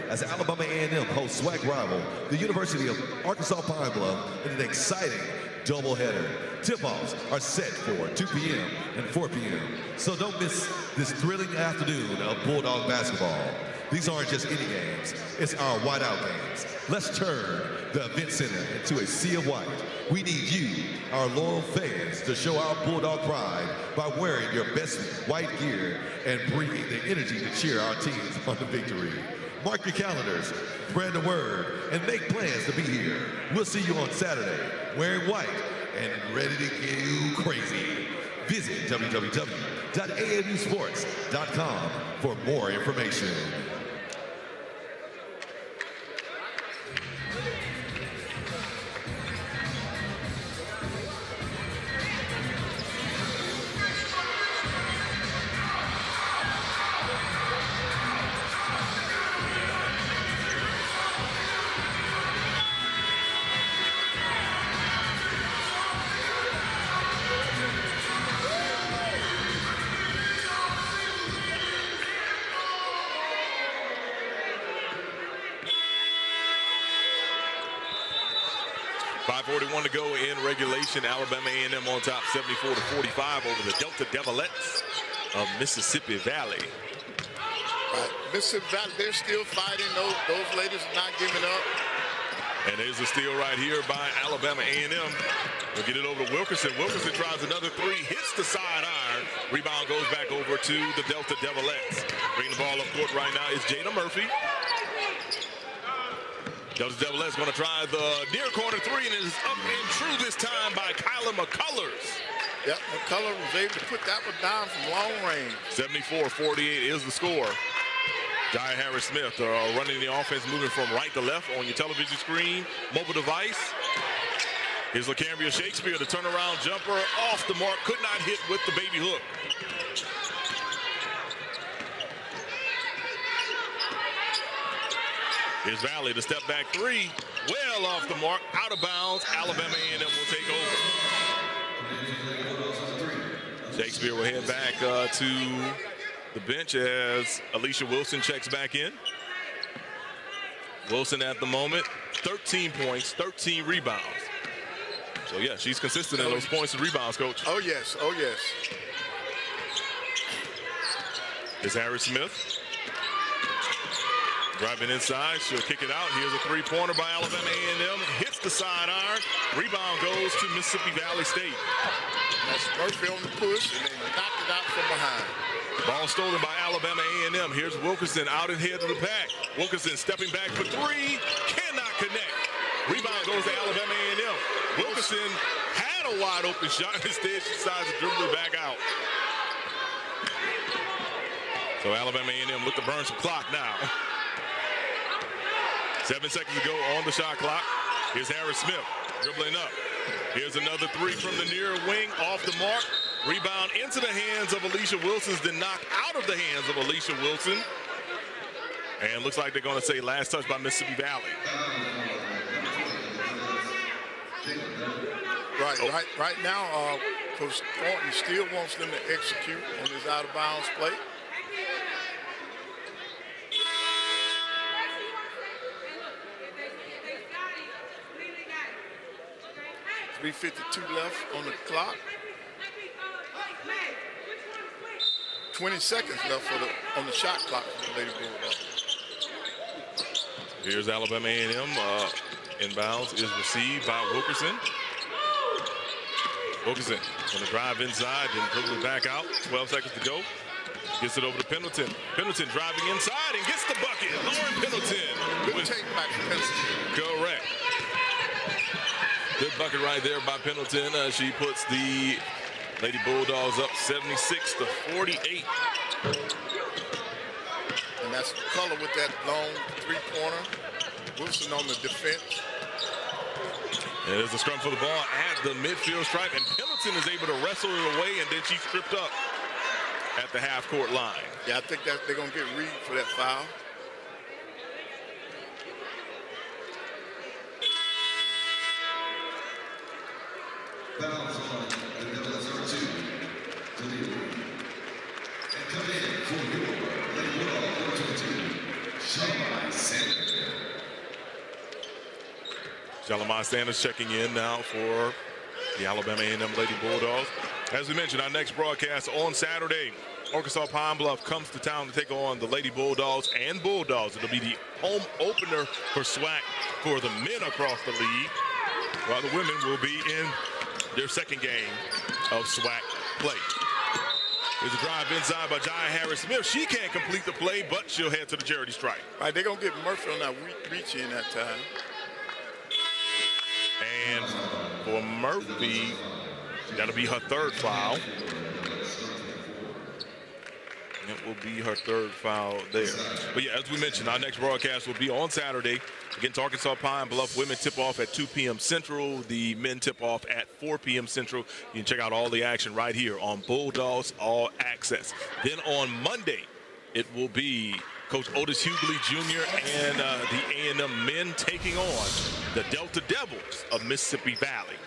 as Alabama A&M hosts SWAC rival, the University of Arkansas Pine Bluff, in an exciting doubleheader. Tip-offs are set for 2 p.m. and 4 p.m., so don't miss this thrilling afternoon of Bulldog basketball. These aren't just any games, it's our whiteout games. Let's turn the event center into a sea of white. We need you, our loyal fans, to show our Bulldog pride by wearing your best white gear and bringing the energy to cheer our teams on the victory. Mark your calendars, spread the word, and make plans to be here. We'll see you on Saturday, wearing white and ready to get you crazy. Visit www.aamusports.com for more information. To go in regulation. Alabama A&M on top 74-45 over the Delta Devilettes of Mississippi Valley. Right. Mississippi Valley, they're still fighting. Those ladies are not giving up. And there's a steal right here by Alabama A&M. We'll get it over to Wilkerson. Wilkerson tries another three, hits the side iron. Rebound goes back over to the Delta Devilettes. Bringing the ball up court right now is Jada Murphy. Delta Devilettes going to try the near corner three, and it is up and true this time by Kyla McCullers. Yep, McCullers was able to put that one down from long range. 74-48 is the score. Jaya Harris-Smith running the offense, moving from right to left on your television screen, mobile device. Here's LaCambria Shakespeare, the turnaround jumper off the mark, could not hit with the baby hook. Here's Valley, the step back three, well off the mark, out of bounds. Alabama A&M will take over. Shakespeare will head back to the bench as Alicia Wilson checks back in. Wilson at the moment, 13 points, 13 rebounds. So yeah, she's consistent in those points and rebounds, Coach. Oh yes, oh yes. Here's Harris-Smith. Driving inside, she'll kick it out. Here's a three-pointer by Alabama A&M. Hits the side iron. Rebound goes to Mississippi Valley State. That's Murphy on the push, and they knocked it out from behind. Ball stolen by Alabama A&M. Here's Wilkerson out and head of the pack. Wilkerson stepping back for three. Cannot connect. Rebound goes to Alabama A&M. Wilkerson had a wide open shot. Instead, she decides to dribble it back out. So Alabama A&M look to burn some clock now. 7 seconds to go on the shot clock. Here's Harris-Smith dribbling up. Here's another three from the near wing, off the mark. Rebound into the hands of Alicia Wilson, then knocked out of the hands of Alicia Wilson. And looks like they're going to say last touch by Mississippi Valley. Right now, Coach Thornton still wants them to execute on this out-of-bounds play. 3:52 left on the clock. 20 seconds left on the shot clock for the Lady Bulldogs. Here's Alabama A&M. Inbounds is received by Wilkerson. Wilkerson going to drive inside, then dribble it back out. 12 seconds to go. Gets it over to Pendleton. Pendleton driving inside and gets the bucket. Lauren Pendleton. Good take back from Pendleton. Correct. Good bucket right there by Pendleton. She puts the Lady Bulldogs up 76-48. And that's Color with that long three-pointer. Wilson on the defense. And there's a scrum for the ball at the midfield stripe, and Pendleton is able to wrestle it away, and then she's tripped up at the half-court line. Yeah, I think that they're going to get Reed for that foul. Fouls on the Devils are 2 to lead. And come in for your Lady Bulldog number 22, Shanghai Sam. Shalimar Sanders checking in now for the Alabama A&M Lady Bulldogs. As we mentioned, our next broadcast on Saturday, Arkansas Pine Bluff comes to town to take on the Lady Bulldogs and Bulldogs. It'll be the home opener for SWAC for the men across the league, while the women will be in their second game of SWAC play. There's a drive inside by Jaya Harris-Smith. She can't complete the play, but she'll head to the charity stripe. Right, they're going to get Murphy on that reach in that time. And for Murphy, that'll be her third foul. It will be her third foul there. But yeah, as we mentioned, our next broadcast will be on Saturday against Arkansas Pine Bluff. Women tip off at 2 p.m. Central. The men tip off at 4 p.m. Central. You can check out all the action right here on Bulldogs All Access. Then on Monday, it will be Coach Otis Hughley Jr. and the A&M men taking on the Delta Devils of Mississippi Valley.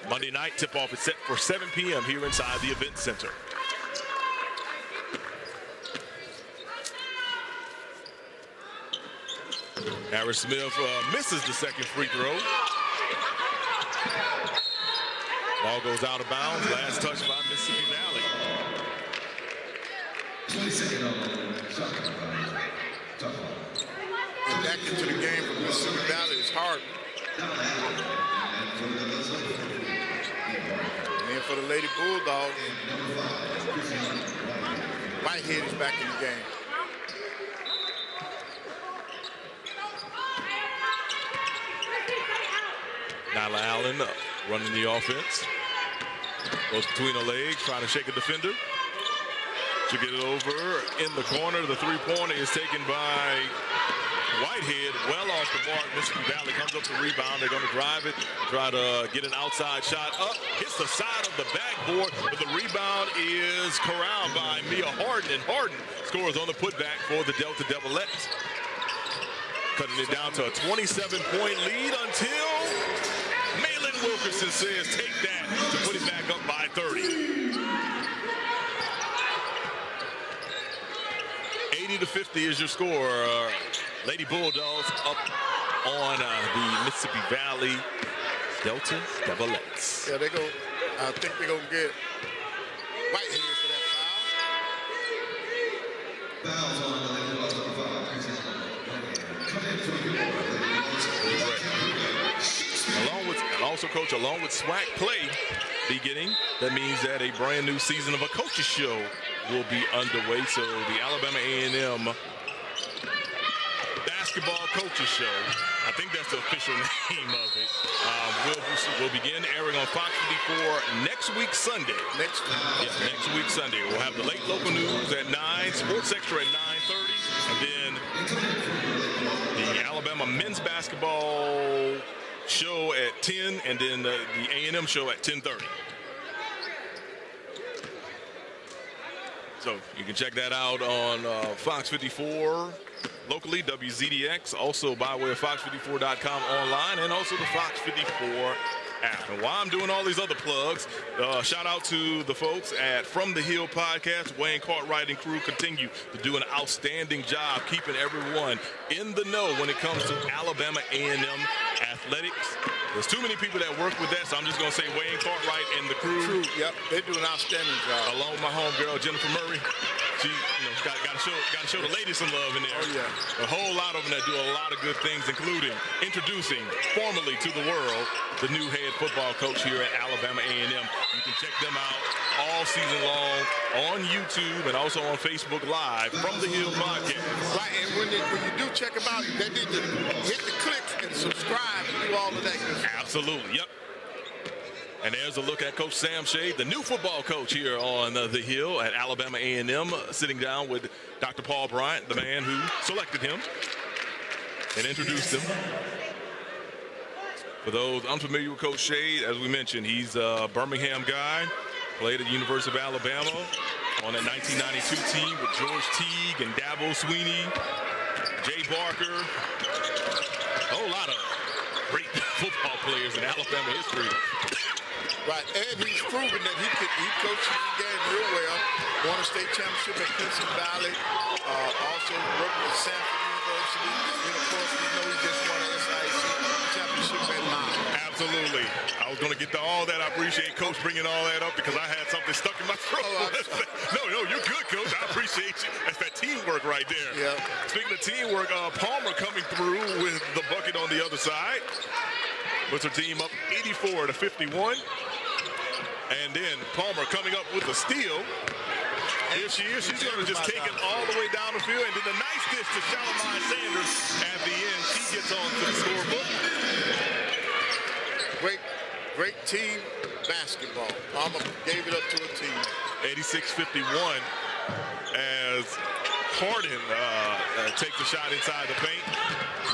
Monday night tip-off is set for 7 p.m. here inside the Event Center. Harris-Smith misses the second free throw. Ball goes out of bounds. Last touch by Mississippi Valley. And back into the game for Mississippi Valley is hard. And then for the Lady Bulldogs, Whitehead is back in the game. Nyla Allen running the offense. Goes between the legs, trying to shake a defender. She'll get it over in the corner. The three-pointer is taken by Whitehead, well off the mark. Mississippi Valley comes up to rebound. They're going to drive it, try to get an outside shot up. Hits the side of the backboard, but the rebound is corralled by Mia Harden, and Harden scores on the putback for the Delta Devilettes. Cutting it down to a 27-point lead until Malin Wilkerson says take that to put it back up by 30. 80-50 is your score. Lady Bulldogs up on the Mississippi Valley Delta Devilettes. Yeah, I think they're going to get Whitehead for that foul. Along with SWAC play beginning, that means that a brand new season of a coach's show will be underway. So the Alabama A&M basketball coaches show, I think that's the official name of it, will begin airing on Fox 54 next week Sunday. Next week Sunday. We'll have the late local news at 9, Sports Extra at 9:30, and then the Alabama men's basketball show at 10, and then the A&M show at 10:30. So you can check that out on Fox 54 locally, WZDX, also by way of Fox54.com online, and also the Fox 54 app. And while I'm doing all these other plugs, shout out to the folks at From the Hill podcast. Wayne Cartwright and crew continue to do an outstanding job keeping everyone in the know when it comes to Alabama A&M athletics. There's too many people that work with that, so I'm just going to say Wayne Cartwright and the crew. Yep, they do an outstanding job. Along with my homegirl, Jennifer Murray. She, got to show the ladies some love in there. Oh, yeah. A whole lot of them that do a lot of good things, including introducing formally to the world the new head football coach here at Alabama A&M. You can check them out all season long on YouTube and also on Facebook Live from the Hill podcast. Right, and when you do check them out, they need to hit the clicks and subscribe and do all of that good stuff. Absolutely, yep. And there's a look at Coach Sam Shade, the new football coach here on the Hill at Alabama A&M, sitting down with Dr. Paul Bryant, the man who selected him and introduced him. For those unfamiliar with Coach Shade, as we mentioned, he's a Birmingham guy, played at the University of Alabama on that 1992 team with George Teague and Dabo Sweeney, Jay Barker, a whole lot of great football players in Alabama history. Right, and he's proven that he coaches the game real well. Won a state championship at Clemson Valley. Also worked at Sanford University. And of course, we know he just won an SIC championship at Absolutely. I was going to get to all that. I appreciate Coach bringing all that up because I had something stuck in my throat. No, you're good, Coach. I appreciate you. That's that teamwork right there. Yeah. Speaking of teamwork, Palmer coming through with the bucket on the other side. Puts her team up 84-51. And then Palmer coming up with a steal. Here she is. She's going to just take it all the way down the field. And then a nice dish to Shalimar Sanders at the end. She gets on to the scorebook. Great team basketball. Palmer gave it up to a team. 86-51 as Harden takes a shot inside the paint.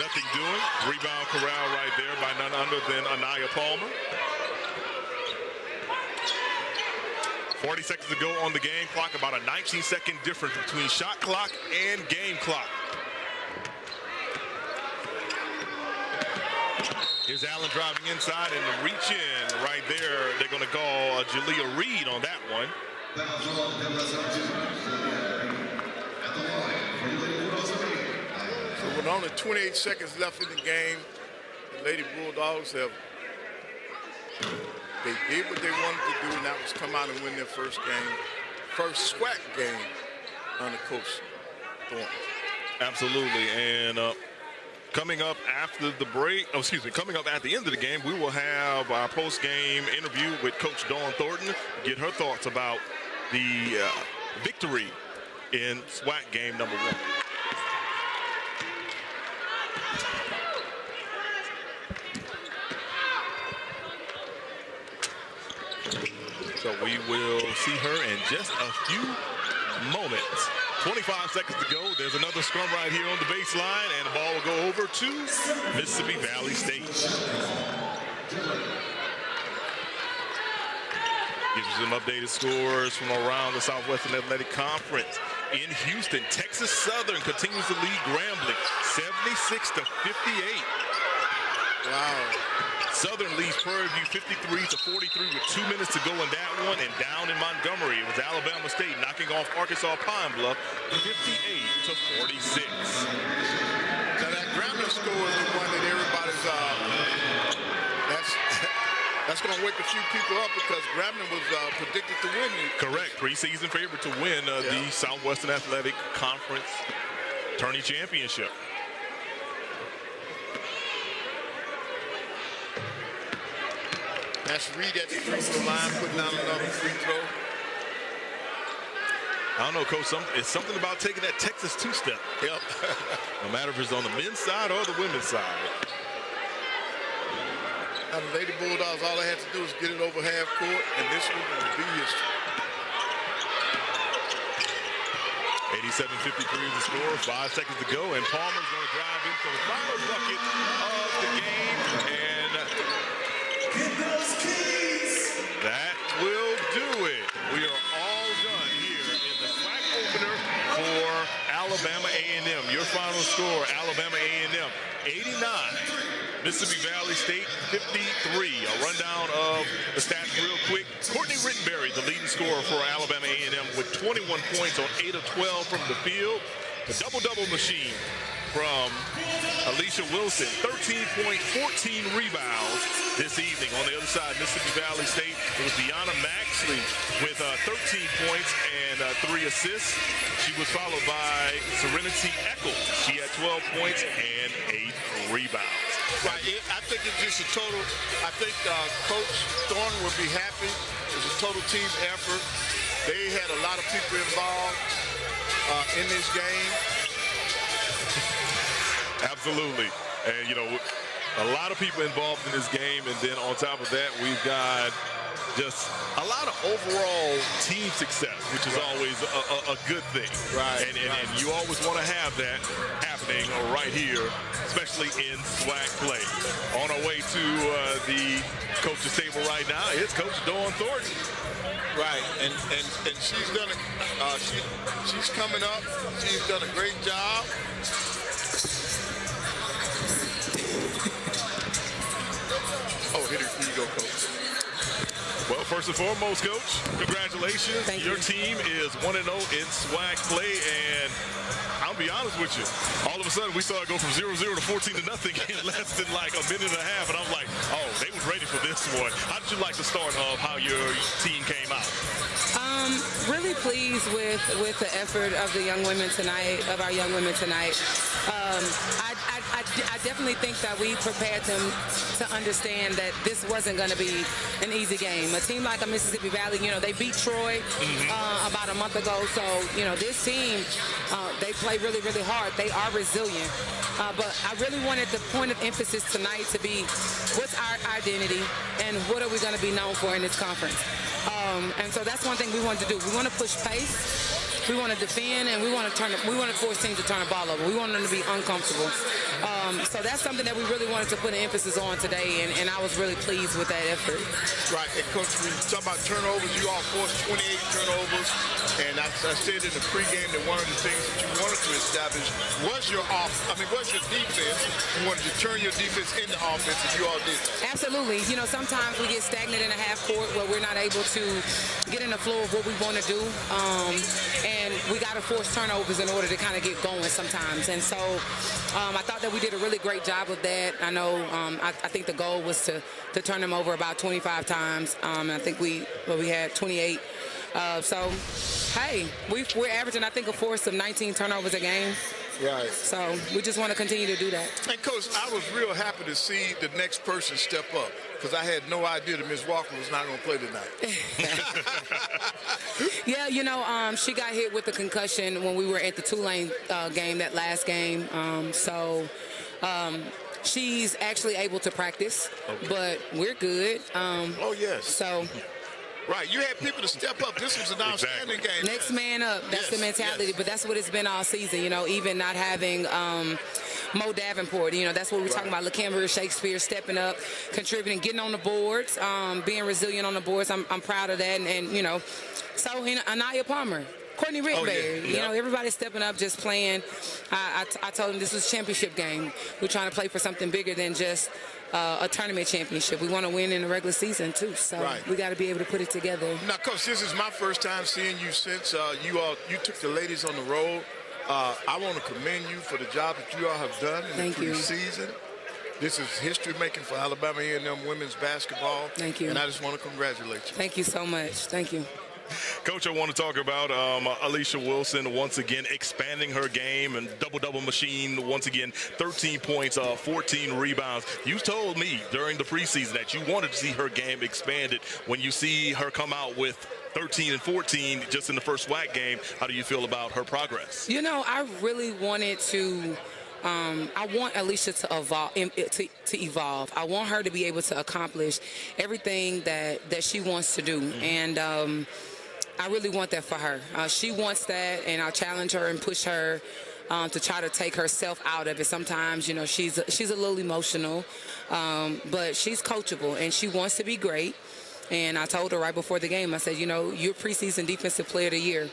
Nothing doing. Rebound corral right there by none other than Anaya Palmer. 40 seconds to go on the game clock, about a 19-second difference between shot clock and game clock. Here's Allen driving inside and the reach in right there. They're going to call Jalea Reed on that one. So with only 28 seconds left in the game, the Lady Bulldogs they did what they wanted to do, and that was come out and win their first SWAC game under Coach Thornton. Absolutely, and coming up after the break, coming up at the end of the game, we will have our post-game interview with Coach Dawn Thornton, get her thoughts about the victory in SWAC game number 1. So we will see her in just a few moments. 25 seconds to go. There's another scrum right here on the baseline, and the ball will go over to Mississippi Valley State. Gives you some updated scores from around the Southwestern Athletic Conference. In Houston, Texas Southern continues to lead Grambling, 76-58. Wow. Southern leads Prairie View 53-43 with 2 minutes to go in that one. And down in Montgomery, it was Alabama State knocking off Arkansas Pine Bluff 58-46. Now that Grambling score is the one that everybody's that's going to wake a few people up because Grambling was predicted to win. Correct. Preseason favorite to win the Southwestern Athletic Conference Tourney Championship. That's Reed at the free throw line, putting down another free throw. I don't know, Coach. It's something about taking that Texas two-step. Yep. No matter if it's on the men's side or the women's side. Now the Lady Bulldogs, all they had to do was get it over half court, and this was going to be history. 87-53 is the score. 5 seconds to go, and Palmer's going to drive in for the final bucket of the game, and that will do it. We are all done here in the SWAC opener for Alabama A&M. Your final score, Alabama A&M 89, Mississippi Valley State 53. A rundown of the stats real quick. Courtney Rittenberry, the leading scorer for Alabama A&M with 21 points on 8 of 12 from the field. The double-double machine from Alicia Wilson, 13 points, 14 rebounds this evening. On the other side, Mississippi Valley State, it was Deanna Maxley with 13 points and 3 assists. She was followed by Serenity Eccles. She had 12 points and 8 rebounds. Right, I think it's just a total, I think Coach Thornton would be happy. It's a total team effort. They had a lot of people involved in this game. Absolutely. And, you know, a lot of people involved in this game. And then on top of that, we've got just a lot of overall team success, which is always a good thing. Right. And you always want to have that happening right here, especially in SWAC play. On our way to the coach's table right now is Coach Dawn Thornton. Right, and she's done it. She's coming up. She's done a great job. Oh, here you go, Coach. Well, First and foremost, Coach, congratulations. Thank Your you. team is 1-0 in SWAC play, and I'll be honest with you. All of a sudden, we saw it go from 0-0 to 14-0 in less than like a minute and a half, and I'm like, oh, they was ready for this one. How did you like the start of how your team came out? Really pleased with the effort of the young women tonight, of our young women tonight. I definitely think that we prepared them to understand that this wasn't going to be an easy game. A team like a Mississippi Valley, you know, they beat Troy about a month ago. So, you know, this team, they play really, really hard. They are resilient. But I really wanted the point of emphasis tonight to be what's our identity and what are we going to be known for in this conference. And so that's one thing we wanted to do. We want to push pace. We want to defend, and we want to force teams to turn the ball over. We want them to be uncomfortable. So that's something that we really wanted to put an emphasis on today, and I was really pleased with that effort. Right, and Coach, when you talk about turnovers, you all forced 28 turnovers, and I said in the pregame that one of the things that you wanted to establish was your defense. You wanted to turn your defense into offense, and you all did. Absolutely. You know, sometimes we get stagnant in a half court where we're not able to get in the flow of what we want to do, and we got to force turnovers in order to kind of get going sometimes. And so I thought that we did a really great job of that. I know I think the goal was to turn them over about 25 times. And I think we had 28. So, hey, we're averaging, I think, a force of 19 turnovers a game. Right. So we just want to continue to do that. And, Coach, I was real happy to see the next person step up because I had no idea that Ms. Walker was not going to play tonight. Yeah, you know, she got hit with a concussion when we were at the Tulane game, that last game. She's actually able to practice, but we're good. Oh, yes. So. Right, you had people to step up. This was an outstanding game. Next man up. That's the mentality, but that's what it's been all season. You know, even not having Mo Davenport. You know, that's what we're talking about. LaKimber Shakespeare stepping up, contributing, getting on the boards, being resilient on the boards. I'm proud of that. And you know, so Anaya Palmer. Courtney Rickberry, you know, everybody's stepping up, just playing. I told them this was a championship game. We're trying to play for something bigger than just a tournament championship. We want to win in the regular season, too. So we got to be able to put it together. Now, Coach, this is my first time seeing you since you took the ladies on the road. I want to commend you for the job that you all have done in the preseason. This is history-making for Alabama A&M women's basketball. Thank you. And I just want to congratulate you. Thank you so much. Thank you. Coach, I want to talk about Alicia Wilson once again expanding her game and double-double machine once again, 13 points, 14 rebounds. You told me during the preseason that you wanted to see her game expanded. When you see her come out with 13 and 14 just in the first SWAC game, how do you feel about her progress? You know, I really wanted to I want Alicia to evolve. I want her to be able to accomplish everything that she wants to do. And I really want that for her. She wants that, and I'll challenge her and push her to try to take herself out of it. Sometimes, you know, she's a little emotional, but she's coachable, and she wants to be great. And I told her right before the game, I said, you know, you're preseason defensive player of the year.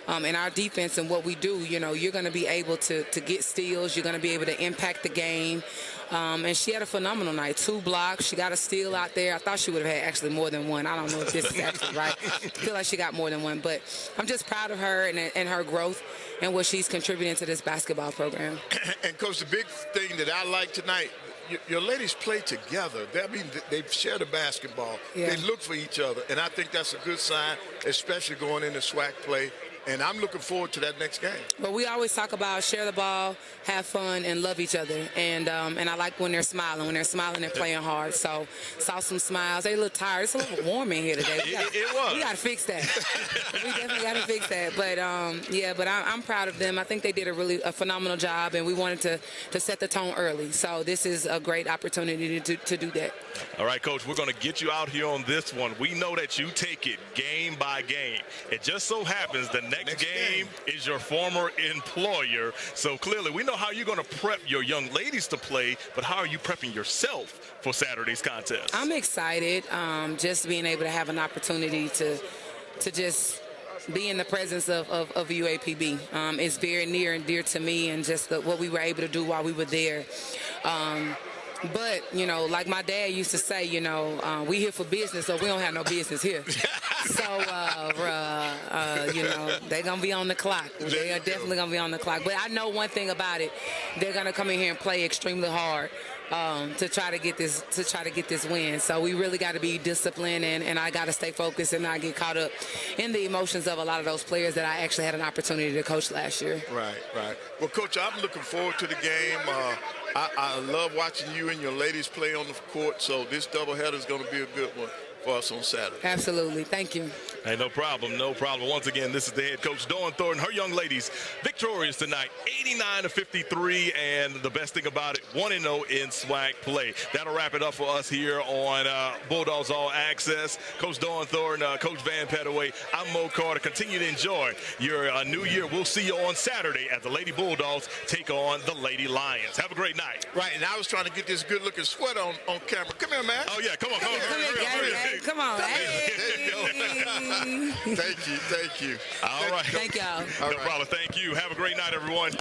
And our defense and what we do, you know, you're going to be able to get steals. You're going to be able to impact the game. And she had a phenomenal night. 2 blocks. She got a steal out there. I thought she would have had actually more than one. I don't know if this is actually right. I feel like she got more than one. But I'm just proud of her and her growth and what she's contributing to this basketball program. And, Coach, the big thing that I like tonight, your ladies play together. That means they share the basketball. Yeah. They look for each other. And I think that's a good sign, especially going into SWAC play. And I'm looking forward to that next game. Well, we always talk about share the ball, have fun, and love each other. And I like when they're smiling. When they're smiling, they're playing hard. So saw some smiles. They look tired. It's a little warm in here today. We got to fix that. We definitely got to fix that. But, but I'm proud of them. I think they did a phenomenal job, and we wanted to set the tone early. So this is a great opportunity to do that. All right, Coach, we're going to get you out here on this one. We know that you take it game by game. It just so happens the next game is your former employer. So clearly we know how you're going to prep your young ladies to play, but how are you prepping yourself for Saturday's contest? I'm excited, just being able to have an opportunity to just be in the presence of UAPB. It's very near and dear to me, and just what we were able to do while we were there. But, you know, like my dad used to say, you know, we here for business, so we don't have no business here. So, you know, they're going to be on the clock. They are definitely going to be on the clock. But I know one thing about it. They're going to come in here and play extremely hard to try to get this win. So we really got to be disciplined, and I got to stay focused and not get caught up in the emotions of a lot of those players that I actually had an opportunity to coach last year. Right. Well, Coach, I'm looking forward to the game. I love watching you and your ladies play on the court, so this doubleheader is going to be a good one for us on Saturday. Absolutely. Thank you. Hey, no problem. Once again, this is the head coach, Dawn Thornton. Her young ladies victorious tonight, 89-53, and the best thing about it, 1-0 in SWAC play. That'll wrap it up for us here on Bulldogs All Access. Coach Dawn Thornton, Coach Van Pettaway, I'm Mo Carter. Continue to enjoy your new year. We'll see you on Saturday as the Lady Bulldogs take on the Lady Lions. Have a great night. Right, and I was trying to get this good-looking sweater on camera. Come here, man. Oh, yeah, come on. Come on. Hey. Thank you. All right. Thank y'all. No problem. Thank you. Have a great night, everyone.